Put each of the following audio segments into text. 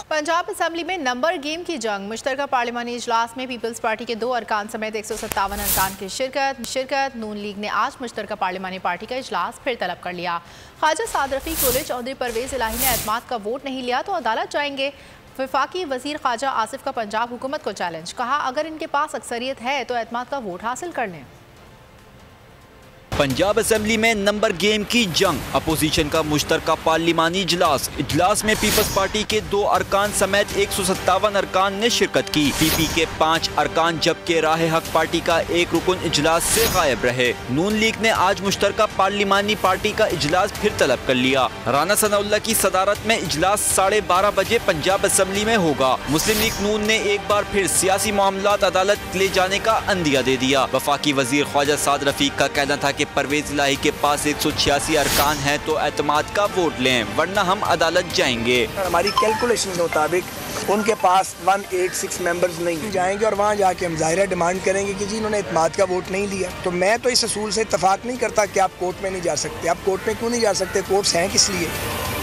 Punjab assembly में number game की जंग। मुश्तरका पार्लिमानी इजलास में पीपल्स पार्टी के 2 अरकान समेत 157 अरकान की शिरकत। नून लीग ने आज मुश्तरका पार्लिमानी पार्टी का इजलास फिर तलब कर लिया। ख्वाजा साद रफीक बोले, चौधरी परवेज इलाही ने एतमाद का वोट नहीं लिया तो अदालत जाएंगे। वफाकी वजीर ख्वाजा आसिफ का पंजाब हुकूमत को चैलेंज, कहा अगर इनके पास अक्सरियत है तो एतमाद का वोट हासिल कर लें। पंजाब असेंबली में नंबर गेम की जंग। अपोजिशन का मुश्तरका पार्लिमानी इजलास में पीपल्स पार्टी के 2 अरकान समेत 157 अरकान ने शिरकत की। पीपी के 5 अरकान जबकि राह हक पार्टी का 1 रुकन इजलास से गायब रहे। नून लीग ने आज मुश्तरका पार्लिमानी पार्टी का इजलास फिर तलब कर लिया। राना सनाउल्लाह की सदारत में इजलास 12:30 बजे पंजाब असेंबली में होगा। मुस्लिम लीग नून ने एक बार फिर सियासी मामलात अदालत ले जाने का अंदिया दे दिया। वफाकी वजीर ख्वाजा साद रफीक का कहना था कि परवेज इलाही के पास 186 अरकान हैं तो एतमाद का वोट लें वरना हम अदालत जाएंगे। हमारी कैलकुलेशन के मुताबिक उनके पास 186 मेंबर्स नहीं जाएंगे और वहाँ जाके हम ज़ाहिर डिमांड करेंगे कि जी इन्होंने एतमाद का वोट नहीं लिया। तो मैं तो इस असूल से इत्तफाक नहीं करता कि आप कोर्ट में नहीं जा सकते। आप कोर्ट में क्यों नहीं जा सकते? कोर्ट्स हैं किस लिए?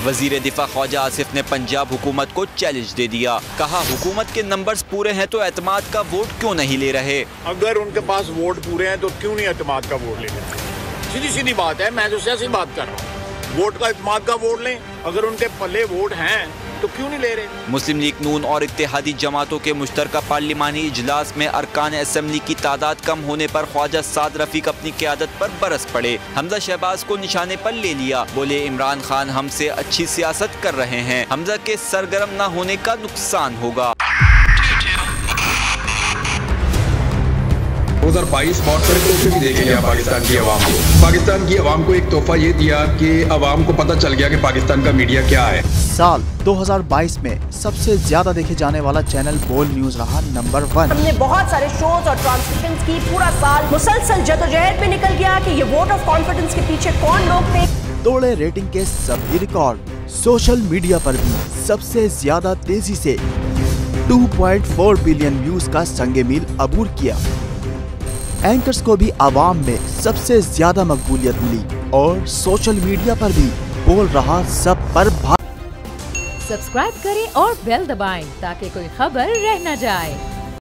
वजीर दिफा ख्वाजा आसिफ ने पंजाब हुकूमत को चैलेंज दे दिया। कहा हुकूमत के नंबर्स पूरे हैं तो एतमाद का वोट क्यों नहीं ले रहे? अगर उनके पास वोट पूरे हैं तो क्यों नहीं एतमाद का वोट ले रहे? सीधी सीधी बात है, मैं तो सियासी बात कर रहा हूँ। वोट का एतमाद का वोट लें, अगर उनके पल्ले वोट हैं तो क्यों नहीं ले रहे? मुस्लिम लीग नून और इत्तेहादी जमातों के मुश्तरका पार्लिमानी इजलास में अरकान असेंबली की तादाद कम होने पर ख्वाजा साद रफीक अपनी क़यादत पर बरस पड़े। हमजा शहबाज को निशाने पर ले लिया। बोले इमरान खान हमसे अच्छी सियासत कर रहे हैं, हमजा के सरगर्म न होने का नुकसान होगा। 2022 बहुत सारे तोहफे भी देखे गया पाकिस्तान की आवाम को। पाकिस्तान की आवाम को एक तोहफा ये दिया कि आवाम को पता चल गया कि पाकिस्तान का मीडिया क्या है। साल 2022 में सबसे ज्यादा देखे जाने वाला चैनल बोल न्यूज रहा नंबर 1। हमने बहुत सारे शोज और ट्रांसमिशंस की। पूरा साल मुसलसल जदोजहद में निकल गया कि ये वोट ऑफ कॉन्फिडेंस के पीछे कौन लोग थे। तोड़े रेटिंग के सभी रिकॉर्ड। सोशल मीडिया पर भी सबसे ज्यादा तेजी से 2.4 बिलियन व्यूज का संगे मील अबूर किया। एंकर्स को भी आवाम में सबसे ज्यादा मकबूलियत मिली और सोशल मीडिया पर भी बोल रहा सब पर सब्सक्राइब करें और बेल दबाएं ताकि कोई खबर रह न जाए।